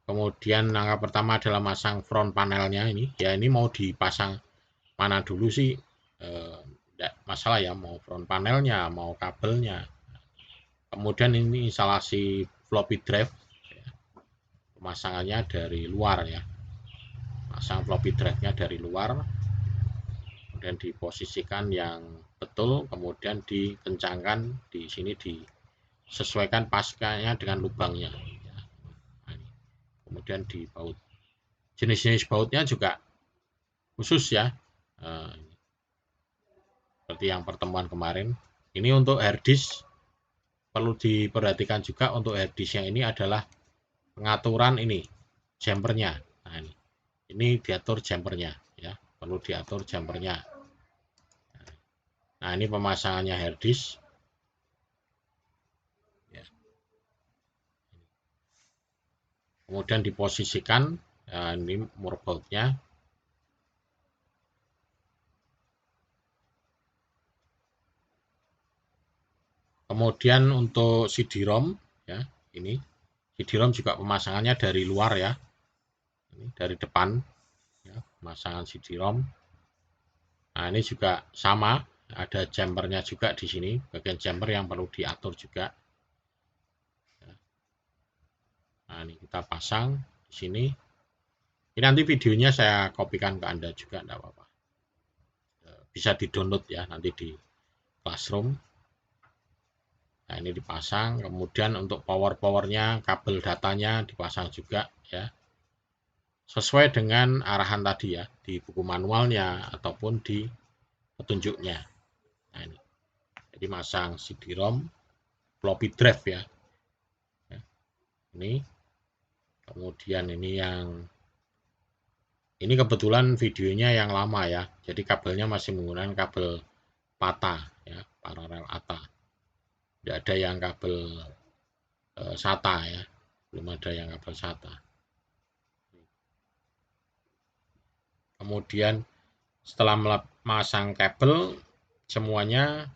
Kemudian langkah pertama adalah masang front panelnya ini ya, ini mau dipasang mana dulu sih, tidak masalah ya, mau front panelnya mau kabelnya. Kemudian ini instalasi floppy drive ya. Pemasangannya dari luar ya, pasang floppy drive-nya dari luar, kemudian diposisikan yang betul, kemudian dikencangkan di sini, disesuaikan paskanya dengan lubangnya ya. Nah, kemudian dibaut, jenis-jenis bautnya juga khusus ya, seperti yang pertemuan kemarin. Ini untuk harddisk perlu diperhatikan juga, untuk harddisknya ini adalah pengaturan ini jumpernya. Nah ini diatur jumpernya ya, perlu diatur jumpernya. Nah ini pemasangannya harddisk ya. Kemudian diposisikan, nah ini motherboardnya. Kemudian untuk CD-ROM ya, ini CD-ROM juga pemasangannya dari luar ya, ini dari depan ya, pemasangan CD-ROM. Nah ini juga sama, ada jumpernya juga di sini, bagian jumper yang perlu diatur juga. Nah ini kita pasang di sini. Ini nanti videonya saya kopikan ke Anda juga, enggak apa-apa. Bisa di-download ya nanti di Classroom. Nah ini dipasang, kemudian untuk powernya, kabel datanya dipasang juga ya, sesuai dengan arahan tadi ya, di buku manualnya ataupun di petunjuknya. Nah ini, jadi masang CD-ROM, floppy drive ya. Ini, kemudian ini kebetulan videonya yang lama ya, jadi kabelnya masih menggunakan kabel PATA ya, paralel ATA. Tidak ada yang kabel SATA ya, belum ada yang kabel SATA. Kemudian setelah memasang kabel semuanya,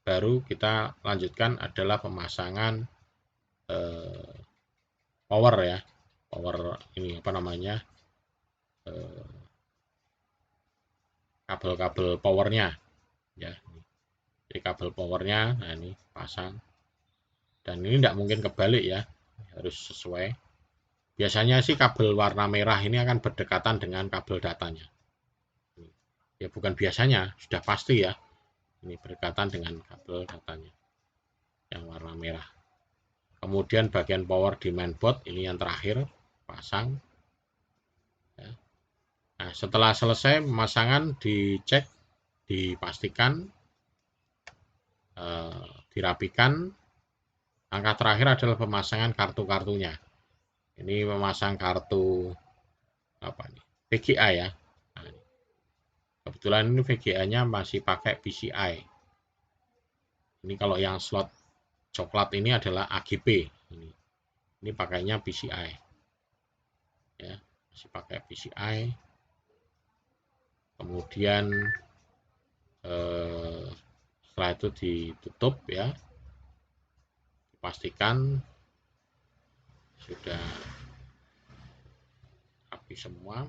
baru kita lanjutkan adalah pemasangan power ya, power ini apa namanya, kabel-kabel powernya ya. Jadi kabel powernya, nah ini pasang, dan ini tidak mungkin kebalik ya, harus sesuai. Biasanya sih kabel warna merah ini akan berdekatan dengan kabel datanya. Ya bukan biasanya, sudah pasti ya, ini berdekatan dengan kabel datanya yang warna merah. Kemudian bagian power di mainboard ini yang terakhir, pasang ya. Nah, setelah selesai pemasangan, dicek, dipastikan, dirapikan. Langkah terakhir adalah pemasangan kartu-kartunya. Ini memasang kartu apa nih, VGA ya. Nah, kebetulan ini VGA-nya masih pakai PCI. Ini kalau yang slot coklat ini adalah AGP. Ini pakainya PCI ya, masih pakai PCI. Kemudian setelah itu ditutup ya, dipastikan sudah rapi semua.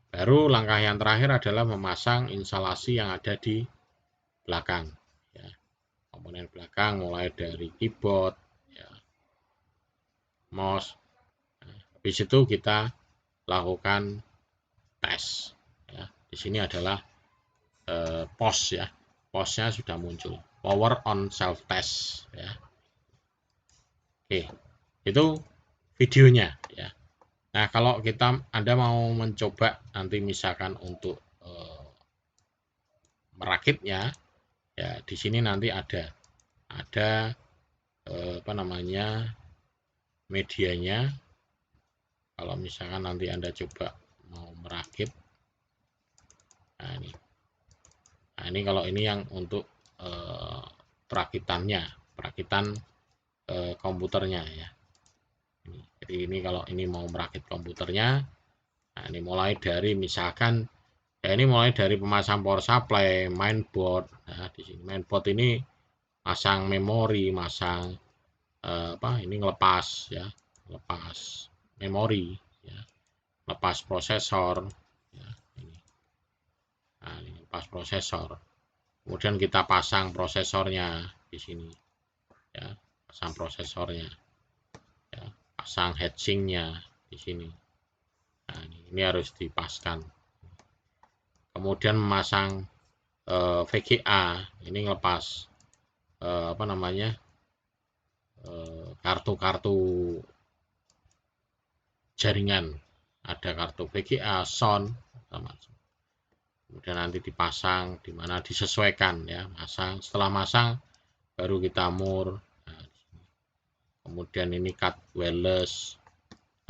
Baru langkah yang terakhir adalah memasang instalasi yang ada di belakang ya. Komponen belakang mulai dari keyboard ya, mouse. Nah, habis itu kita lakukan tes ya. Di sini adalah POS ya. POS-nya sudah muncul, power on self test ya. Oke, itu videonya ya. Nah, kalau Anda mau mencoba nanti misalkan untuk merakitnya ya, di sini nanti ada apa namanya, medianya. Kalau misalkan nanti Anda coba mau merakit, nah ini kalau ini yang untuk perakitan komputernya ya. Jadi ini kalau ini mau merakit komputernya, nah ini mulai dari misalkan ya, ini mulai dari pemasang power supply, mainboard. Nah, di sini mainboard ini pasang memori, masang ini ngelepas ya, lepas memori ya, lepas prosesor ya, ini. Nah, ini lepas prosesor. Kemudian kita pasang prosesornya di sini ya, pasang prosesornya ya, pasang heatsinknya di sini. Nah, ini harus dipaskan. Kemudian memasang VGA, ini ngelepas apa namanya, kartu-kartu jaringan, ada kartu VGA, sound, kemudian nanti dipasang, dimana disesuaikan ya, masang. Setelah masang baru kita mur. Nah, kemudian ini cut wireless.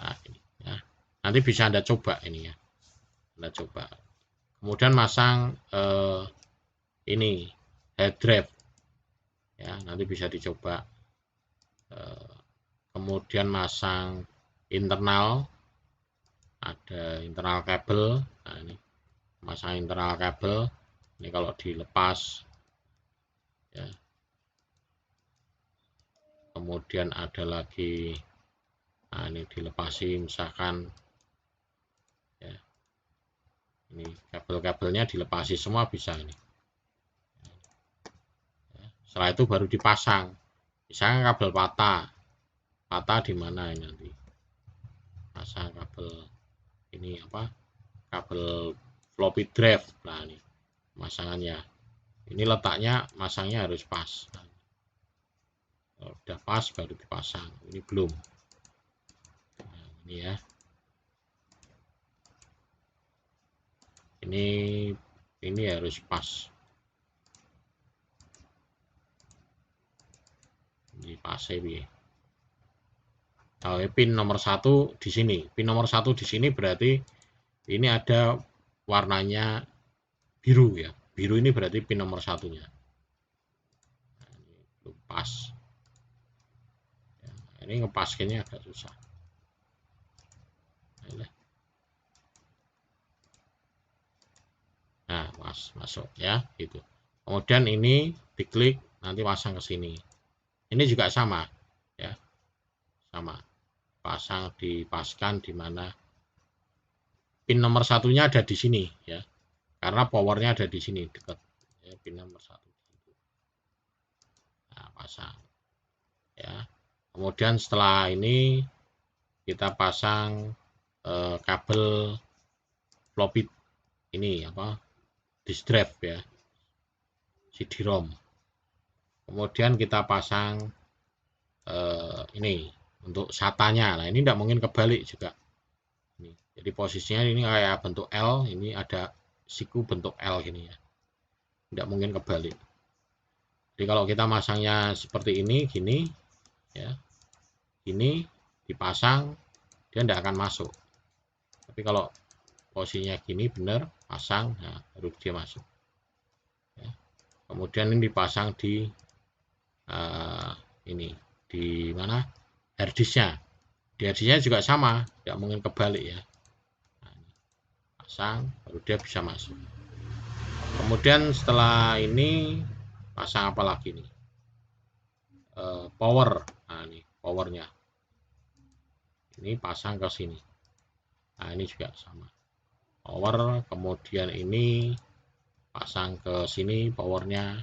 Nah, ini ya. Nanti bisa Anda coba ini ya, Anda coba. Kemudian masang ini head drive ya, nanti bisa dicoba. Kemudian masang internal, ada internal kabel. Nah, ini masang internal kabel, ini kalau dilepas ya. Kemudian ada lagi, nah ini dilepasi misalkan ya, ini kabel-kabelnya dilepasi semua bisa ini ya. Setelah itu baru dipasang, misalkan kabel patah di mana ini, nanti pasang kabel ini apa, kabel floppy drive. Nah ini pemasangannya, ini letaknya masangnya harus pas. Nah, kalau udah pas baru dipasang, ini belum. Nah, ini ya, ini harus pas, ini pas ya. Nah, pin nomor 1 di sini, pin nomor 1 di sini berarti ini ada warnanya biru ya, biru ini berarti pin nomor 1-nya. Nah, ini belum pas ya, ini ngepaskinnya agak susah. Nah, masuk ya gitu. Kemudian ini diklik, nanti pasang ke sini. Ini juga sama ya, sama. dipaskan di mana pin nomor satunya ada di sini ya, karena powernya ada di sini dekat ya, pin nomor 1. Nah, pasang ya. Kemudian setelah ini kita pasang kabel floppy ini apa, disk drive ya, CD-ROM. Kemudian kita pasang ini untuk SATA-nya. Nah, ini tidak mungkin kebalik juga. Jadi posisinya ini kayak bentuk L, ini ada siku bentuk L gini ya. Tidak mungkin kebalik. Jadi kalau kita masangnya seperti ini, gini ya. Ini dipasang, dia tidak akan masuk. Tapi kalau posisinya gini benar, pasang, nah baru dia masuk. Ya. Kemudian ini dipasang di ini di mana? Harddisknya. Di harddisknya juga sama, tidak mungkin kebalik ya. Pasang baru dia bisa masuk. Kemudian setelah ini pasang apa lagi nih, power. Nah ini powernya, ini pasang ke sini. Nah ini juga sama, power. Kemudian ini pasang ke sini powernya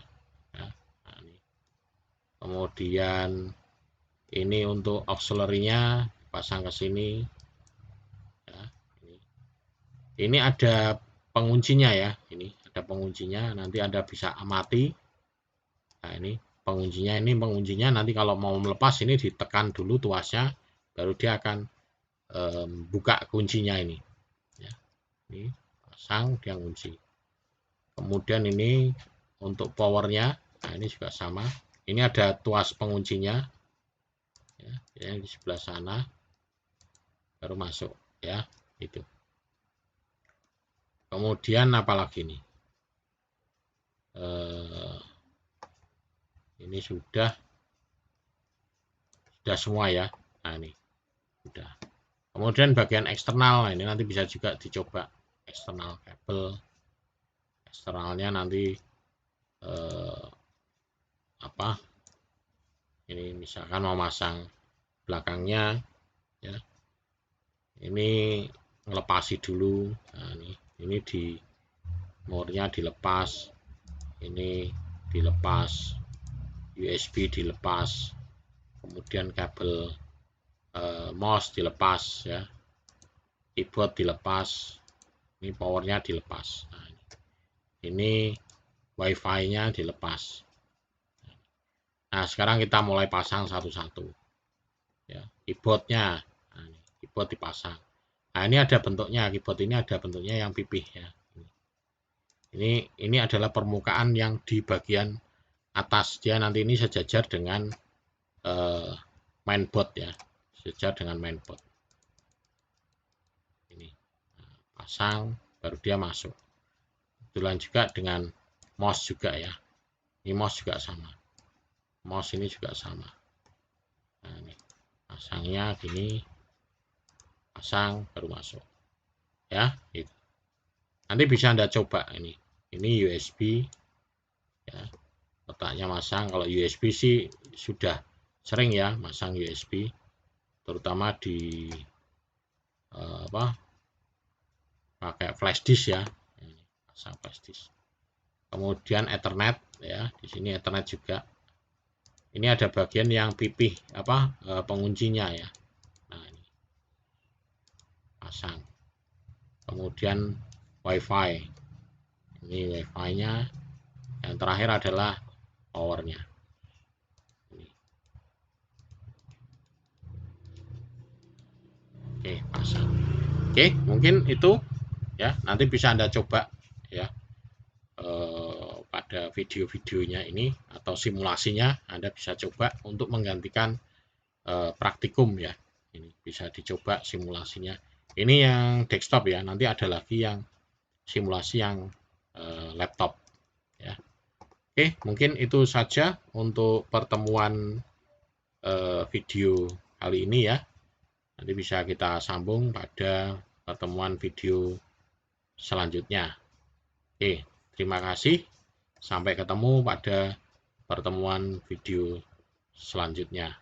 ya. Nah, ini. Kemudian ini untuk auxiliary-nya pasang ke sini ya. Ini ada penguncinya ya, ini ada penguncinya, nanti Anda bisa amati. Nah ini penguncinya nanti kalau mau melepas ini ditekan dulu tuasnya, baru dia akan buka kuncinya ini ya. Ini pasang, dia kunci. Kemudian ini untuk powernya, nah ini juga sama, ini ada tuas penguncinya ya, yang di sebelah sana baru masuk ya, itu. Kemudian apalagi nih, ini sudah semua ya. Nah ini sudah. Kemudian bagian eksternal, nah ini nanti bisa juga dicoba eksternal kabel. Eksternalnya nanti apa? Ini misalkan mau masang belakangnya ya. Ini ngelepasi dulu. Nah ini di murnya dilepas. Ini dilepas. USB dilepas. Kemudian kabel mouse dilepas ya, keyboard dilepas, ini powernya dilepas. Nah, ini wifi-nya dilepas. Nah sekarang kita mulai pasang satu-satu ya, keyboardnya. Nah, ini keyboard dipasang. Nah ini ada bentuknya, keyboard ini ada bentuknya yang pipih ya. Ini adalah permukaan yang di bagian atas, dia nanti ini sejajar dengan mainboard ya, sejajar dengan mainboard. Ini nah, pasang baru dia masuk. Kebetulan juga dengan mouse juga ya, ini mouse juga sama, mouse ini juga sama. Nah ini pasangnya gini, pasang baru masuk ya, gitu. Nanti bisa Anda coba ini USB ya, letaknya masang. Kalau USB sih sudah sering ya masang USB, terutama di pakai flash disk ya, pasang flash disk. Kemudian Ethernet ya, di sini Ethernet juga. Ini ada bagian yang pipih penguncinya ya. Nah ini pasang. Kemudian WiFi, ini WiFi-nya. Yang terakhir adalah powernya. Oke, pasang. Oke, mungkin itu ya, nanti bisa Anda coba ya pada video-videonya ini atau simulasinya. Anda bisa coba untuk menggantikan praktikum ya. Ini bisa dicoba simulasinya. Ini yang desktop ya, nanti ada lagi yang simulasi yang laptop ya. Oke, mungkin itu saja untuk pertemuan video kali ini ya. Nanti bisa kita sambung pada pertemuan video selanjutnya. Oke, terima kasih. Sampai ketemu pada pertemuan video selanjutnya.